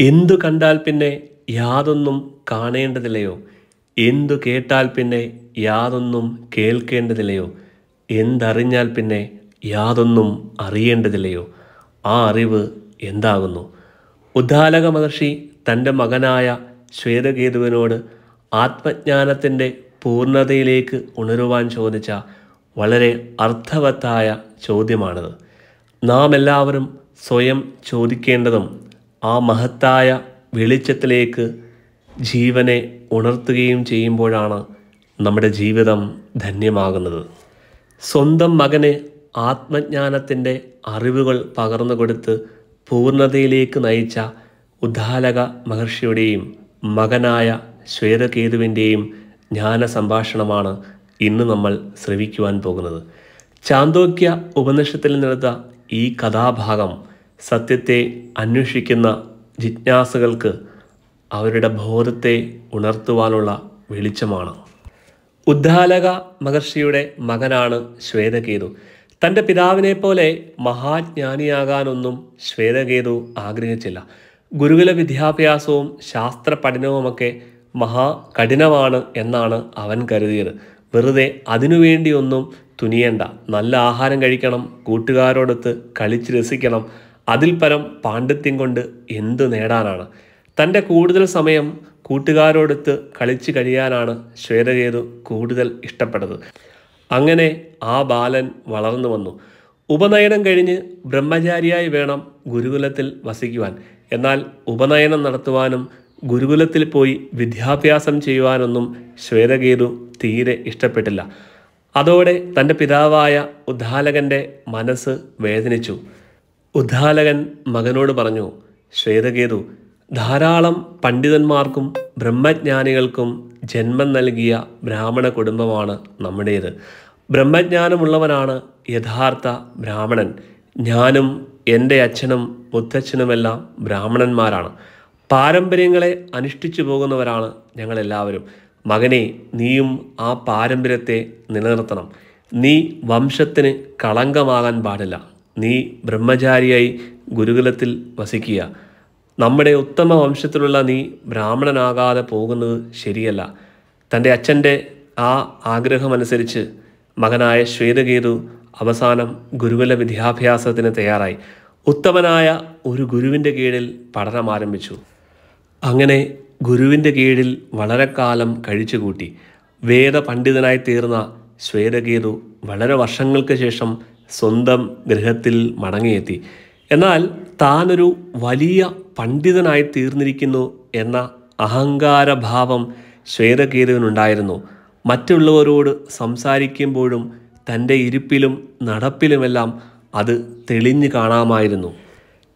എന്തു കണ്ടാൽ പിന്നെ യാതൊന്നും കാണേണ്ടതില്ലയോ? എന്തു കേട്ടാൽ പിന്നെ യാതൊന്നും കേൾക്കേണ്ടതില്ലയോ? എന്തറിഞ്ഞാൽ പിന്നെ യാതൊന്നും അറിയേണ്ടതില്ലയോ? ആ അറിവ് എന്താകുന്നു? ഉദ്ദാലക മഹർഷി തൻ്റെ മകനായ ശ്വേതകേതുവിനോട് ആത്മജ്ഞാനത്തിൻ്റെ പൂർണ്ണതയിലേക്ക് ഉണരുവാൻ ചോദിച്ച വളരെ അർത്ഥവത്തായ ചോദ്യമാണിത്. നാം എല്ലാവരും സ്വയം ചോദിക്കേണ്ടതും ആ മഹത്തായ വെളിച്ചത്തിലേക്ക് ജീവനെ ഉണർത്തുകയും ചെയ്യുമ്പോഴാണ് നമ്മുടെ ജീവിതം ധന്യമാകുന്നത്. സ്വന്തം മകന് ആത്മജ്ഞാനത്തിൻ്റെ അറിവുകൾ പകർന്നു കൊടുത്ത് പൂർണ്ണതയിലേക്ക് നയിച്ച ഉദ്ദാലക മഹർഷിയുടെയും മകനായ ശ്വേതകേതുവിൻ്റെയും ജ്ഞാന സംഭാഷണമാണ് ഇന്ന് നമ്മൾ ശ്രവിക്കുവാൻ പോകുന്നത്. ചാന്തോക്യ ഉപനിഷത്തിൽ നിന്നെടുത്ത ഈ കഥാഭാഗം സത്യത്തെ അന്വേഷിക്കുന്ന ജിജ്ഞാസുകൾക്ക് അവരുടെ ബോധത്തെ ഉണർത്തുവാനുള്ള വെളിച്ചമാണ്. ഉദ്ദാലക മഹർഷിയുടെ മകനാണ് ശ്വേതകേതു. തൻ്റെ പിതാവിനെ പോലെ മഹാജ്ഞാനിയാകാനൊന്നും ശ്വേതകേതു ആഗ്രഹിച്ചില്ല. ഗുരുകുല വിദ്യാഭ്യാസവും ശാസ്ത്ര പഠനവുമൊക്കെ മഹാകഠിനമാണ് എന്നാണ് അവൻ കരുതിയത്. വെറുതെ അതിനുവേണ്ടിയൊന്നും തുനിയേണ്ട, നല്ല ആഹാരം കഴിക്കണം, കൂട്ടുകാരോടൊത്ത് കളിച്ച് രസിക്കണം, അതിൽ പരം പാണ്ഡിത്യം കൊണ്ട് എന്തു നേടാനാണ്? തൻ്റെ കൂടുതൽ സമയം കൂട്ടുകാരോടൊത്ത് കളിച്ച് കഴിയാനാണ് ശ്വേതകേതു കൂടുതൽ ഇഷ്ടപ്പെട്ടത്. അങ്ങനെ ആ ബാലൻ വളർന്നു വന്നു. ഉപനയനം കഴിഞ്ഞ് ബ്രഹ്മചാരിയായി വേണം ഗുരുകുലത്തിൽ വസിക്കുവാൻ. എന്നാൽ ഉപനയനം നടത്തുവാനും ഗുരുകുലത്തിൽ പോയി വിദ്യാഭ്യാസം ചെയ്യുവാനൊന്നും ശ്വേതകേതു തീരെ ഇഷ്ടപ്പെട്ടില്ല. അതോടെ തൻ്റെ പിതാവായ ഉദ്ദാലകൻ്റെ മനസ്സ് വേദനിച്ചു. ഉദ്ദാലകൻ മകനോട് പറഞ്ഞു, ശ്വേതകേതു, ധാരാളം പണ്ഡിതന്മാർക്കും ബ്രഹ്മജ്ഞാനികൾക്കും ജന്മം നൽകിയ ബ്രാഹ്മണ കുടുംബമാണ് നമ്മുടേത്. ബ്രഹ്മജ്ഞാനമുള്ളവനാണ് യഥാർത്ഥ ബ്രാഹ്മണൻ. ഞാനും എൻ്റെ അച്ഛനും മുത്തച്ഛനുമെല്ലാം ബ്രാഹ്മണന്മാരാണ്. പാരമ്പര്യങ്ങളെ അനുഷ്ഠിച്ചു പോകുന്നവരാണ് ഞങ്ങളെല്ലാവരും. മകനെ, നീയും ആ പാരമ്പര്യത്തെ നിലനിർത്തണം. നീ വംശത്തിന് കളങ്കമാകാൻ പാടില്ല. നീ ബ്രഹ്മചാരിയായി ഗുരുകുലത്തിൽ വസിക്കുക. നമ്മുടെ ഉത്തമ വംശത്തിലുള്ള നീ ബ്രാഹ്മണനാകാതെ പോകുന്നത് ശരിയല്ല. തൻ്റെ അച്ഛൻ്റെ ആ ആഗ്രഹമനുസരിച്ച് മകനായ ശ്വേതകേതു അവസാനം ഗുരുകുല വിദ്യാഭ്യാസത്തിന് തയ്യാറായി. ഉത്തമനായ ഒരു ഗുരുവിൻ്റെ കീഴിൽ പഠനം ആരംഭിച്ചു. അങ്ങനെ ഗുരുവിൻ്റെ കീഴിൽ വളരെ കാലം കഴിച്ചുകൂട്ടി. വേദപണ്ഡിതനായി തീർന്ന ശ്വേതകേതു വളരെ വർഷങ്ങൾക്ക് ശേഷം സ്വന്തം ഗൃഹത്തിൽ മടങ്ങിയെത്തി. എന്നാൽ താനൊരു വലിയ പണ്ഡിതനായി തീർന്നിരിക്കുന്നു എന്ന അഹങ്കാരഭാവം ശ്വേതകേതുവിനുണ്ടായിരുന്നു. മറ്റുള്ളവരോട് സംസാരിക്കുമ്പോഴും തൻ്റെ ഇരിപ്പിലും നടപ്പിലുമെല്ലാം അത് തെളിഞ്ഞു കാണാമായിരുന്നു.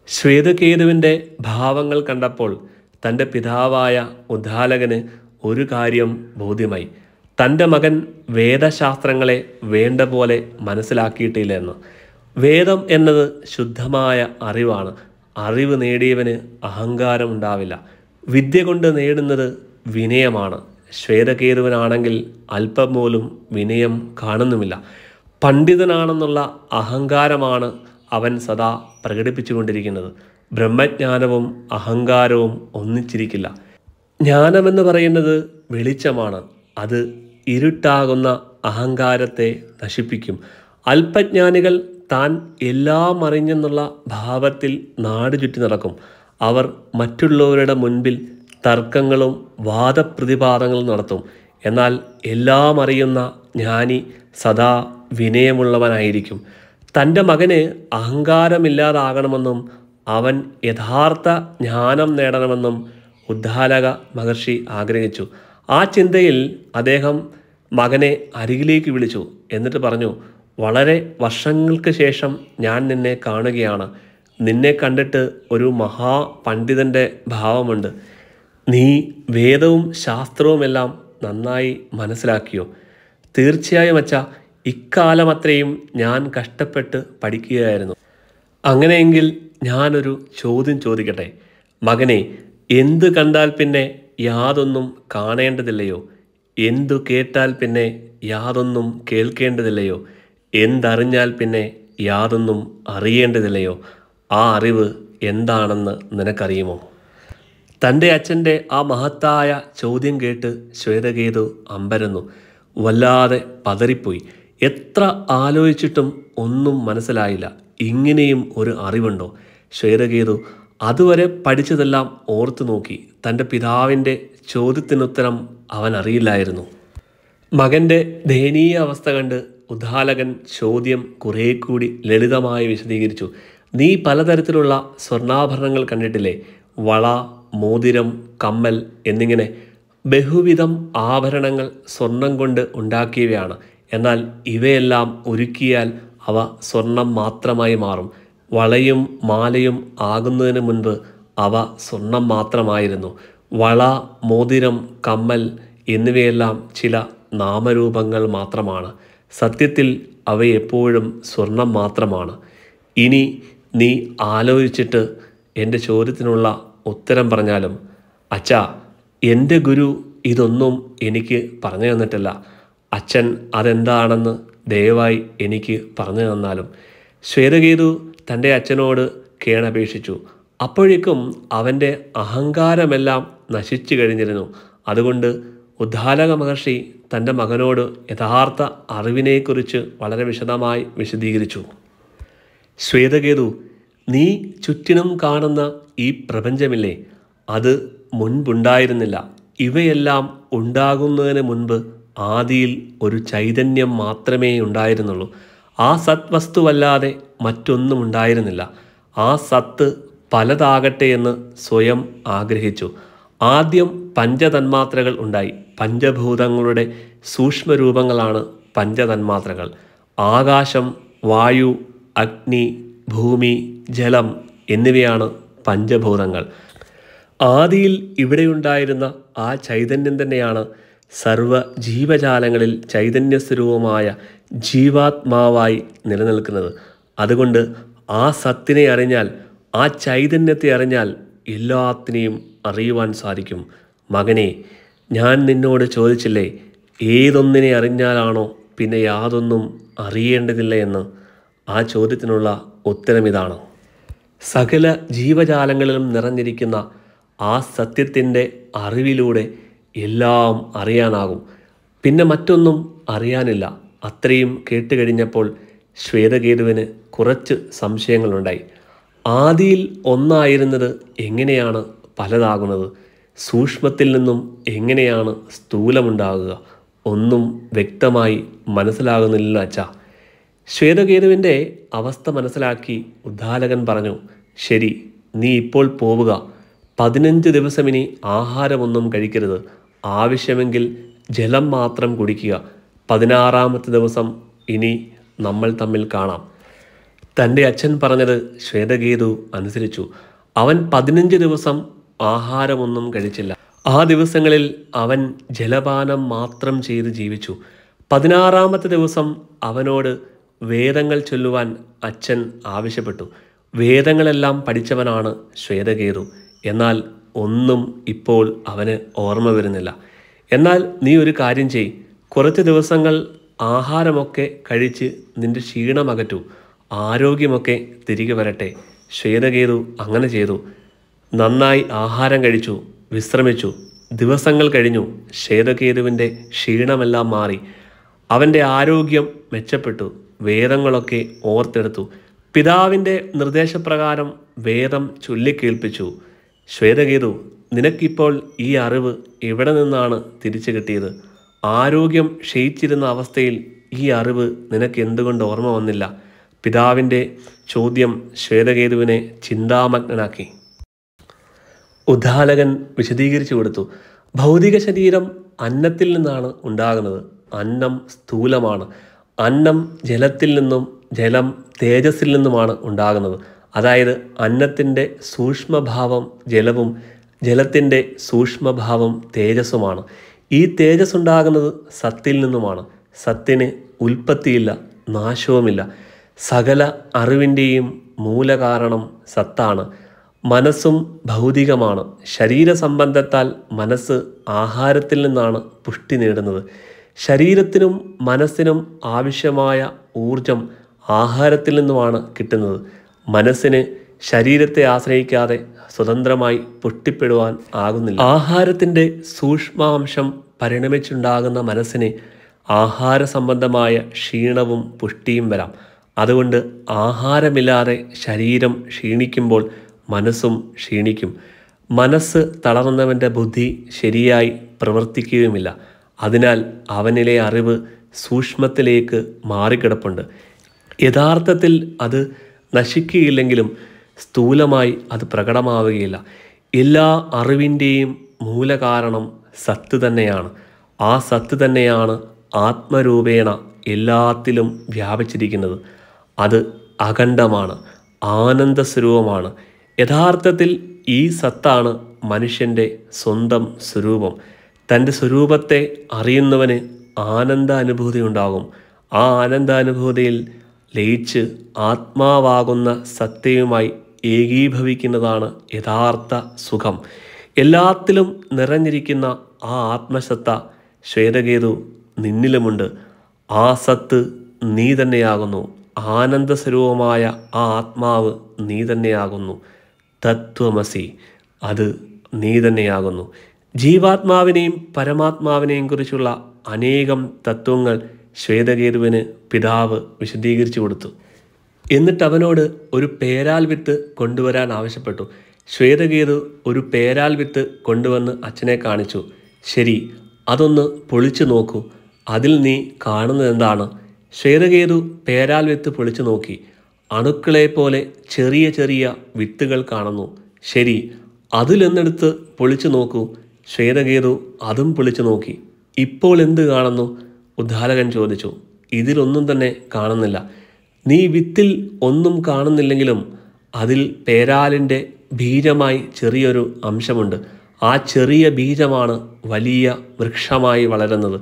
ശ്വേതകേതുവിൻ്റെ ഭാവങ്ങൾ കണ്ടപ്പോൾ തൻ്റെ പിതാവായ ഉദ്ദാലകന് ഒരു കാര്യം ബോധ്യമായി. തൻ്റെ മകൻ വേദശാസ്ത്രങ്ങളെ വേണ്ട പോലെ മനസ്സിലാക്കിയിട്ടില്ലെന്ന്. വേദം എന്നത് ശുദ്ധമായ അറിവാണ്. അറിവ് നേടിയവന് അഹങ്കാരം ഉണ്ടാവില്ല. വിദ്യ കൊണ്ട് നേടുന്നത് വിനയമാണ്. ശ്വേതകേതുവിനാണെങ്കിൽ അല്പം പോലും വിനയം കാണുന്നുമില്ല. പണ്ഡിതനാണെന്നുള്ള അഹങ്കാരമാണ് അവൻ സദാ പ്രകടിപ്പിച്ചുകൊണ്ടിരിക്കുന്നത്. ബ്രഹ്മജ്ഞാനവും അഹങ്കാരവും ഒന്നിച്ചിരിക്കില്ല. ജ്ഞാനമെന്ന് പറയുന്നത് വെളിച്ചമാണ്. അത് ഇരുട്ടാകുന്ന അഹങ്കാരത്തെ നശിപ്പിക്കും. അല്പജ്ഞാനികൾ താൻ എല്ലാം അറിഞ്ഞെന്നുള്ള ഭാവത്തിൽ നാട് ചുറ്റി നടക്കും. അവർ മറ്റുള്ളവരുടെ മുൻപിൽ തർക്കങ്ങളും വാദപ്രതിവാദങ്ങളും നടത്തും. എന്നാൽ എല്ലാം അറിയുന്ന ജ്ഞാനി സദാ വിനയമുള്ളവനായിരിക്കും. തൻ്റെ മകന് അഹങ്കാരമില്ലാതാകണമെന്നും അവൻ യഥാർത്ഥ ജ്ഞാനം നേടണമെന്നും ഉദ്ദാലക മഹർഷി ആഗ്രഹിച്ചു. ആ ചിന്തയിൽ അദ്ദേഹം മകനെ അരികിലേക്ക് വിളിച്ചു. എന്നിട്ട് പറഞ്ഞു, വളരെ വർഷങ്ങൾക്ക് ശേഷം ഞാൻ നിന്നെ കാണുകയാണ്. നിന്നെ കണ്ടിട്ട് ഒരു മഹാപണ്ഡിതൻ്റെ ഭാവമുണ്ട്. നീ വേദവും ശാസ്ത്രവുമെല്ലാം നന്നായി മനസ്സിലാക്കിയോ? തീർച്ചയായും അച്ഛാ, ഇക്കാലമത്രയും ഞാൻ കഷ്ടപ്പെട്ട് പഠിക്കുകയായിരുന്നു. അങ്ങനെയെങ്കിൽ ഞാനൊരു ചോദ്യം ചോദിക്കട്ടെ? മകനെ, എന്തു കണ്ടാൽ പിന്നെ യാതൊന്നും കാണേണ്ടതില്ലയോ? എന്തു കേട്ടാൽ പിന്നെ യാതൊന്നും കേൾക്കേണ്ടതില്ലയോ? എന്തറിഞ്ഞാൽ പിന്നെ യാതൊന്നും അറിയേണ്ടതില്ലയോ? ആ അറിവ് എന്താണെന്ന് നിനക്കറിയുമോ? തൻ്റെ അച്ഛൻ്റെ ആ മഹത്തായ ചോദ്യം കേട്ട് ശ്വേതകേതു അമ്പരന്നു. വല്ലാതെ പതറിപ്പോയി. എത്ര ആലോചിച്ചിട്ടും ഒന്നും മനസ്സിലായില്ല. ഇങ്ങനെയും ഒരു അറിവുണ്ടോ? ശ്വേതകേതു അതുവരെ പഠിച്ചതെല്ലാം ഓർത്തു നോക്കി. തൻ്റെ പിതാവിൻ്റെ ചോദ്യത്തിനുത്തരം അവൻ അറിയില്ലായിരുന്നു. മകൻ്റെ ദയനീയ അവസ്ഥ കണ്ട് ഉദ്ദാലകൻ ചോദ്യം കുറേ കൂടി ലളിതമായി വിശദീകരിച്ചു. നീ പലതരത്തിലുള്ള സ്വർണ്ണാഭരണങ്ങൾ കണ്ടിട്ടില്ലേ? വള, മോതിരം, കമ്മൽ എന്നിങ്ങനെ ബഹുവിധം ആഭരണങ്ങൾ സ്വർണം കൊണ്ട് ഉണ്ടാക്കിയവയാണ്. എന്നാൽ ഇവയെല്ലാം ഉരുക്കിയാൽ അവ സ്വർണം മാത്രമായി മാറും. വളയും മാലയും ആകുന്നതിന് മുൻപ് അവ സ്വർണം മാത്രമായിരുന്നു. വള, മോതിരം, കമ്മൽ എന്നിവയെല്ലാം ചില നാമരൂപങ്ങൾ മാത്രമാണ്. സത്യത്തിൽ അവയെപ്പോഴും സ്വർണം മാത്രമാണ്. ഇനി നീ ആലോചിച്ചിട്ട് എൻ്റെ ചോദ്യത്തിനുള്ള ഉത്തരം പറഞ്ഞാലും. അച്ഛാ, എൻ്റെ ഗുരു ഇതൊന്നും എനിക്ക് പറഞ്ഞു തന്നിട്ടില്ല. അച്ഛൻ അതെന്താണെന്ന് ദയവായി എനിക്ക് പറഞ്ഞു തന്നാലും. ശ്വേതകേതു തൻ്റെ അച്ഛനോട് കേണപേക്ഷിച്ചു. അപ്പോഴേക്കും അവൻ്റെ അഹങ്കാരമെല്ലാം നശിച്ചു കഴിഞ്ഞിരുന്നു. അതുകൊണ്ട് ഉദ്ദാലക മഹർഷി തൻ്റെ മകനോട് യഥാർത്ഥ അറിവിനെക്കുറിച്ച് വളരെ വിശദമായി വിശദീകരിച്ചു. ശ്വേതകേതു, നീ ചുറ്റിനും കാണുന്ന ഈ പ്രപഞ്ചമില്ലേ, അത് മുൻപുണ്ടായിരുന്നില്ല. ഇവയെല്ലാം ഉണ്ടാകുന്നതിന് മുൻപ് ആദിയിൽ ഒരു ചൈതന്യം മാത്രമേ ഉണ്ടായിരുന്നുള്ളൂ. ആ സത്വസ്തുവല്ലാതെ മറ്റൊന്നും ഉണ്ടായിരുന്നില്ല. ആ സത്ത് പലതാകട്ടെ എന്ന് സ്വയം ആഗ്രഹിച്ചു. ആദ്യം പഞ്ചതന്മാത്രകൾ ഉണ്ടായി. പഞ്ചഭൂതങ്ങളുടെ സൂക്ഷ്മരൂപങ്ങളാണ് പഞ്ചതന്മാത്രകൾ. ആകാശം, വായു, അഗ്നി, ഭൂമി, ജലം എന്നിവയാണ് പഞ്ചഭൂതങ്ങൾ. ആദിയിൽ ഇവിടെയുണ്ടായിരുന്ന ആ ചൈതന്യം തന്നെയാണ് സർവ ജീവജാലങ്ങളിൽ ചൈതന്യസ്വരൂപമായ ജീവാത്മാവായി നിലനിൽക്കുന്നത്. അതുകൊണ്ട് ആ സത്തിനെ അറിഞ്ഞാൽ, ആ ചൈതന്യത്തെ അറിഞ്ഞാൽ എല്ലാത്തിനെയും അറിയുവാൻ സാധിക്കും. മകനെ, ഞാൻ നിന്നോട് ചോദിച്ചില്ലേ, ഏതൊന്നിനെ അറിഞ്ഞാലാണോ പിന്നെ യാതൊന്നും അറിയേണ്ടതില്ല എന്ന്? ആ ചോദ്യത്തിനുള്ള ഉത്തരമിതാണ്. സകല ജീവജാലങ്ങളിലും നിറഞ്ഞിരിക്കുന്ന ആ സത്യത്തിൻ്റെ അറിവിലൂടെ എല്ലാം അറിയാനാകും. പിന്നെ മറ്റൊന്നും അറിയാനില്ല. അത്രയും കേട്ടുകഴിഞ്ഞപ്പോൾ ശ്വേതകേതുവിന് കുറച്ച് സംശയങ്ങളുണ്ടായി. ആദിയിൽ ഒന്നായിരുന്നത് എങ്ങനെയാണ് പലതാകുന്നത്? സൂക്ഷ്മത്തിൽ നിന്നും എങ്ങനെയാണ് സ്ഥൂലമുണ്ടാകുക? ഒന്നും വ്യക്തമായി മനസ്സിലാകുന്നില്ല അച്ഛാ. ശ്വേതകേതുവിൻ്റെ അവസ്ഥ മനസ്സിലാക്കി ഉദ്ദാലകൻ പറഞ്ഞു, ശരി, നീ ഇപ്പോൾ പോവുക. 15 ദിവസം ഇനി ആഹാരമൊന്നും കഴിക്കരുത്. ആവശ്യമെങ്കിൽ ജലം മാത്രം കുടിക്കുക. 16-ാമത്തെ ദിവസം ഇനി നമ്മൾ തമ്മിൽ കാണാം. തൻ്റെ അച്ഛൻ പറഞ്ഞത് ശ്വേതകേതു അനുസരിച്ചു. അവൻ 15 ദിവസം ആഹാരമൊന്നും കഴിച്ചില്ല. ആ ദിവസങ്ങളിൽ അവൻ ജലപാനം മാത്രം ചെയ്ത് ജീവിച്ചു. 16-ാമത്തെ ദിവസം അവനോട് വേദങ്ങൾ ചൊല്ലുവാൻ അച്ഛൻ ആവശ്യപ്പെട്ടു. വേദങ്ങളെല്ലാം പഠിച്ചവനാണ് ശ്വേതകേതു. എന്നാൽ ഒന്നും ഇപ്പോൾ അവന് ഓർമ്മ വരുന്നില്ല. എന്നാൽ നീ ഒരു കാര്യം ചെയ്, കുറച്ച് ദിവസങ്ങൾ ആഹാരമൊക്കെ കഴിച്ച് നിന്റെ ക്ഷീണമകറ്റൂ. ആരോഗ്യമൊക്കെ തിരികെ വരട്ടെ. ശ്വേതകേതു അങ്ങനെ ചെയ്തു. നന്നായി ആഹാരം കഴിച്ചു, വിശ്രമിച്ചു. ദിവസങ്ങൾ കഴിഞ്ഞു. ശ്വേതകേതുവിൻ്റെ ക്ഷീണമെല്ലാം മാറി. അവൻ്റെ ആരോഗ്യം മെച്ചപ്പെട്ടു. വേദങ്ങളൊക്കെ ഓർത്തെടുത്തു. പിതാവിൻ്റെ നിർദ്ദേശപ്രകാരം വേദം ചൊല്ലിക്കേൾപ്പിച്ചു. ശ്വേതകേതു, നിനക്കിപ്പോൾ ഈ അറിവ് എവിടെ നിന്നാണ് തിരിച്ചു കിട്ടിയത്? ആരോഗ്യം ക്ഷയിച്ചിരുന്ന അവസ്ഥയിൽ ഈ അറിവ് നിനക്ക് എന്തുകൊണ്ട് ഓർമ്മ വന്നില്ല? പിതാവിൻ്റെ ചോദ്യം ശ്വേതകേതുവിനെ ചിന്താമഗ്നനാക്കി. ഉദ്ദാലകൻ വിശദീകരിച്ചു കൊടുത്തു. ഭൗതിക ശരീരം അന്നത്തിൽ നിന്നാണ് ഉണ്ടാകുന്നത്. അന്നം സ്ഥൂലമാണ്. അന്നം ജലത്തിൽ നിന്നും ജലം തേജസ്സിൽ നിന്നുമാണ് ഉണ്ടാകുന്നത്. അതായത് അന്നത്തിൻ്റെ സൂക്ഷ്മഭാവം ജലവും ജലത്തിൻ്റെ സൂക്ഷ്മഭാവം തേജസ്സുമാണ്. ഈ തേജസ് ഉണ്ടാകുന്നത് സത്തിൽ നിന്നുമാണ്. സത്തിന് ഉൽപ്പത്തിയില്ല, നാശവുമില്ല. സകല അറിവിൻ്റെയും മൂലകാരണം സത്താണ്. മനസ്സും ഭൗതികമാണ്. ശരീരസംബന്ധത്താൽ മനസ്സ് ആഹാരത്തിൽ നിന്നാണ് പുഷ്ടി നേടുന്നത്. ശരീരത്തിനും മനസ്സിനും ആവശ്യമായ ഊർജം ആഹാരത്തിൽ നിന്നുമാണ് കിട്ടുന്നത്. മനസ്സിന് ശരീരത്തെ ആശ്രയിക്കാതെ സ്വതന്ത്രമായി പൊട്ടിപ്പെടുവാൻ ആകുന്നില്ല. ആഹാരത്തിൻ്റെ സൂക്ഷ്മാംശം പരിണമിച്ചുണ്ടാകുന്ന മനസ്സിന് ആഹാര സംബന്ധമായ ക്ഷീണവും പുഷ്ടിയും വരാം. അതുകൊണ്ട് ആഹാരമില്ലാതെ ശരീരം ക്ഷീണിക്കുമ്പോൾ മനസ്സും ക്ഷീണിക്കും. മനസ്സ് തളർന്നവൻ്റെ ബുദ്ധി ശരിയായി പ്രവർത്തിക്കുകയുമില്ല. അതിനാൽ അവനിലെ അറിവ് സൂക്ഷ്മത്തിലേക്ക് മാറിക്കിടപ്പുണ്ട്. യഥാർത്ഥത്തിൽ അത് നശിക്കുകയില്ലെങ്കിലും സ്ഥൂലമായി അത് പ്രകടമാവുകയില്ല. എല്ലാ അറിവിൻ്റെയും മൂലകാരണം സത്ത് തന്നെയാണ്. ആ സത്ത് തന്നെയാണ് ആത്മരൂപേണ എല്ലാത്തിലും വ്യാപിച്ചിരിക്കുന്നത്. അത് അഖണ്ഡമാണ്, ആനന്ദസ്വരൂപമാണ്. യഥാർത്ഥത്തിൽ ഈ സത്താണ് മനുഷ്യൻ്റെ സ്വന്തം സ്വരൂപം. തൻ്റെ സ്വരൂപത്തെ അറിയുന്നവന് ആനന്ദാനുഭൂതി ഉണ്ടാകും. ആ ആനന്ദാനുഭൂതിയിൽ ലയിച്ച് ആത്മാവാകുന്ന സത്യവുമായി ഏകീഭവിക്കുന്നതാണ് യഥാർത്ഥ സുഖം. എല്ലാത്തിലും നിറഞ്ഞിരിക്കുന്ന ആ ആത്മസത്ത ശ്വേതകേതു നിന്നിലുമുണ്ട്. ആ സത്ത് നീ തന്നെയാകുന്നു. ആനന്ദസ്വരൂപമായ ആ ആത്മാവ് നീ തന്നെയാകുന്നു. തത്വമസി, അത് നീ തന്നെയാകുന്നു. ജീവാത്മാവിനെയും പരമാത്മാവിനെയും കുറിച്ചുള്ള അനേകം തത്വങ്ങൾ ശ്വേതകേതുവിന് പിതാവ് വിശദീകരിച്ചു കൊടുത്തു. എന്നിട്ട് അവനോട് ഒരു പേരാൽ വിത്ത് കൊണ്ടുവരാൻ ആവശ്യപ്പെട്ടു. ശ്വേതകേതു ഒരു പേരാൽ വിത്ത് കൊണ്ടുവന്ന് അച്ഛനെ കാണിച്ചു. ശരി, അതൊന്ന് പൊളിച്ചു നോക്കൂ. അതിൽ നീ കാണുന്നത് എന്താണ്? ശ്വേതകേതു പേരാൽ വിത്ത് പൊളിച്ചു നോക്കി. അണുക്കളെ പോലെ ചെറിയ ചെറിയ വിത്തുകൾ കാണുന്നു. ശരി, അതിലൊന്നെടുത്ത് പൊളിച്ചു നോക്കൂ. ശ്വേതകേതു അതും പൊളിച്ചു നോക്കി. ഇപ്പോൾ എന്ത് കാണുന്നു? ഉദ്ധാലകൻ ചോദിച്ചു. ഇതിലൊന്നും തന്നെ കാണുന്നില്ല. നീ വിത്തിൽ ഒന്നും കാണുന്നില്ലെങ്കിലും അതിൽ പേരാലിൻ്റെ ബീജമായി ചെറിയൊരു അംശമുണ്ട്. ആ ചെറിയ ബീജമാണ് വലിയ വൃക്ഷമായി വളരുന്നത്.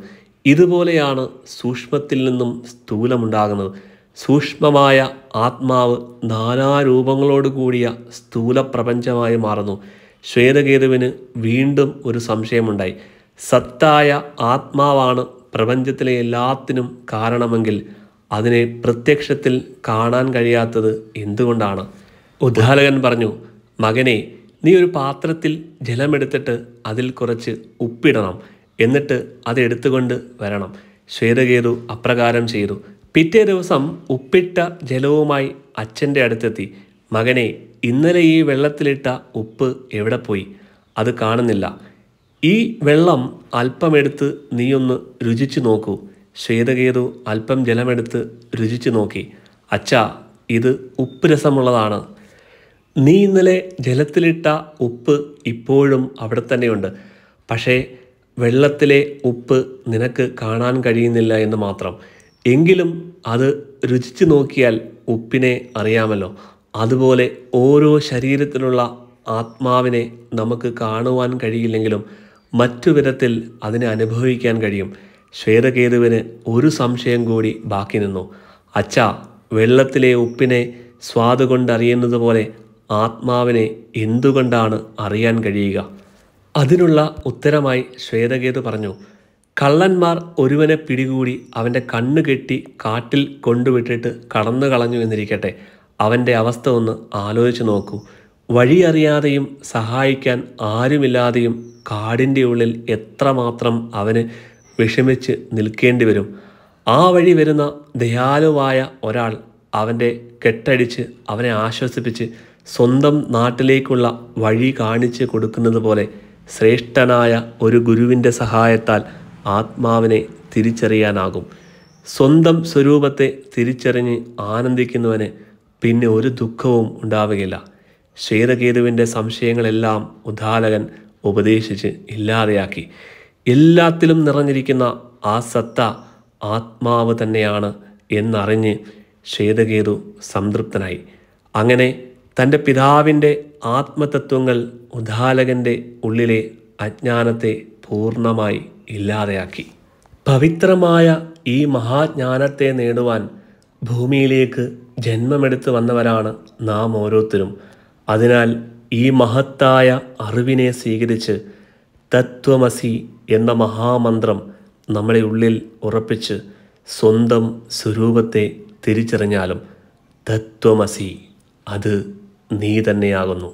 ഇതുപോലെയാണ് സൂക്ഷ്മത്തിൽ നിന്നും സ്ഥൂലമുണ്ടാകുന്നത്. സൂക്ഷ്മമായ ആത്മാവ് നാനാരൂപങ്ങളോട് കൂടിയ സ്ഥൂല പ്രപഞ്ചമായി മാറുന്നു. ശ്വേതകേതുവിന് വീണ്ടും ഒരു സംശയമുണ്ടായി. സത്തായ ആത്മാവാണ് പ്രപഞ്ചത്തിലെ എല്ലാത്തിനും കാരണമെങ്കിൽ അതിനെ പ്രത്യക്ഷത്തിൽ കാണാൻ കഴിയാത്തത് എന്തുകൊണ്ടാണ്? ഉദ്ധാലകൻ പറഞ്ഞു, മകനെ, നീ ഒരു പാത്രത്തിൽ ജലമെടുത്തിട്ട് അതിൽ കുറച്ച് ഉപ്പിടണം. എന്നിട്ട് അത് എടുത്തുകൊണ്ട് വരണം. ശ്വേതകേതു അപ്രകാരം ചെയ്തു. പിറ്റേ ദിവസം ഉപ്പിട്ട ജലവുമായി അച്ഛൻ്റെ അടുത്തെത്തി. മകനെ, ഇന്നലെ ഈ വെള്ളത്തിലിട്ട ഉപ്പ് എവിടെ പോയി? അത് കാണുന്നില്ല. ഈ വെള്ളം അല്പമെടുത്ത് നീയൊന്ന് രുചിച്ചു നോക്കൂ. ശ്വേതകേതു അല്പം ജലമെടുത്ത് രുചിച്ചു നോക്കി. അച്ഛാ, ഇത് ഉപ്പ് രസമുള്ളതാണ്. നീ ഇന്നലെ ജലത്തിലിട്ട ഉപ്പ് ഇപ്പോഴും അവിടെ തന്നെയുണ്ട്. പക്ഷേ വെള്ളത്തിലെ ഉപ്പ് നിനക്ക് കാണാൻ കഴിയുന്നില്ല എന്ന് മാത്രം. എങ്കിലും അത് രുചിച്ചു നോക്കിയാൽ ഉപ്പിനെ അറിയാമല്ലോ. അതുപോലെ ഓരോ ശരീരത്തിലുള്ള ആത്മാവിനെ നമുക്ക് കാണുവാൻ കഴിയില്ലെങ്കിലും മറ്റു വിധത്തിൽ അതിനെ അനുഭവിക്കാൻ കഴിയും. ശ്വേതകേതുവിന് ഒരു സംശയം കൂടി ബാക്കി നിന്നു. അച്ഛാ, വെള്ളത്തിലെ ഉപ്പിനെ സ്വാദ് കൊണ്ടറിയുന്നത് പോലെ ആത്മാവിനെ എന്തുകൊണ്ടാണ് അറിയാൻ കഴിയുക? അതിനുള്ള ഉത്തരമായി ശ്വേതകേതു പറഞ്ഞു, കള്ളന്മാർ ഒരുവനെ പിടികൂടി അവൻ്റെ കണ്ണ് കെട്ടി കാട്ടിൽ കൊണ്ടുവിട്ടിട്ട് കടന്നു കളഞ്ഞു എന്നിരിക്കട്ടെ. അവൻ്റെ അവസ്ഥ ഒന്ന് ആലോചിച്ച് നോക്കൂ. വഴിയറിയാതെയും സഹായിക്കാൻ ആരുമില്ലാതെയും കാടിൻ്റെ ഉള്ളിൽ എത്രമാത്രം അവന് വിഷമിച്ച് നിൽക്കേണ്ടി വരും. ആ വഴി വരുന്ന ദയാലുവായ ഒരാൾ അവൻ്റെ കെട്ടടിച്ച് അവനെ ആശ്വസിപ്പിച്ച് സ്വന്തം നാട്ടിലേക്കുള്ള വഴി കാണിച്ച് കൊടുക്കുന്നത് പോലെ ശ്രേഷ്ഠനായ ഒരു ഗുരുവിൻ്റെ സഹായത്താൽ ആത്മാവിനെ തിരിച്ചറിയാനാകും. സ്വന്തം സ്വരൂപത്തെ തിരിച്ചറിഞ്ഞ് ആനന്ദിക്കുന്നവന് പിന്നെ ഒരു ദുഃഖവും ഉണ്ടാവുകയില്ല. ശ്വേതകേതുവിൻ്റെ സംശയങ്ങളെല്ലാം ഉദ്ധാലകൻ ഉപദേശിച്ച് ഇല്ലാതെയാക്കി. എല്ലാത്തിലും നിറഞ്ഞിരിക്കുന്ന ആ സത്ത ആത്മാവ് തന്നെയാണ് എന്നറിഞ്ഞ് ശ്വേതകേതു സംതൃപ്തനായി. അങ്ങനെ തൻ്റെ പിതാവിൻ്റെ ആത്മതത്വങ്ങൾ ഉദ്ധാലകൻ്റെ ഉള്ളിലെ അജ്ഞാനത്തെ പൂർണ്ണമായി ഇല്ലാതെയാക്കി. പവിത്രമായ ഈ മഹാജ്ഞാനത്തെ നേടുവാൻ ഭൂമിയിലേക്ക് ജന്മമെടുത്ത് വന്നവരാണ് നാം ഓരോരുത്തരും. അതിനാൽ ഈ മഹത്തായ അറിവിനെ സ്വീകരിച്ച് തത്വമസി എന്ന മഹാമന്ത്രം നമ്മുടെ ഉള്ളിൽ ഉറപ്പിച്ച് സ്വന്തം സ്വരൂപത്തെ തിരിച്ചറിഞ്ഞാലും തത്വമസി, അത് നീ തന്നെയാകുന്നു.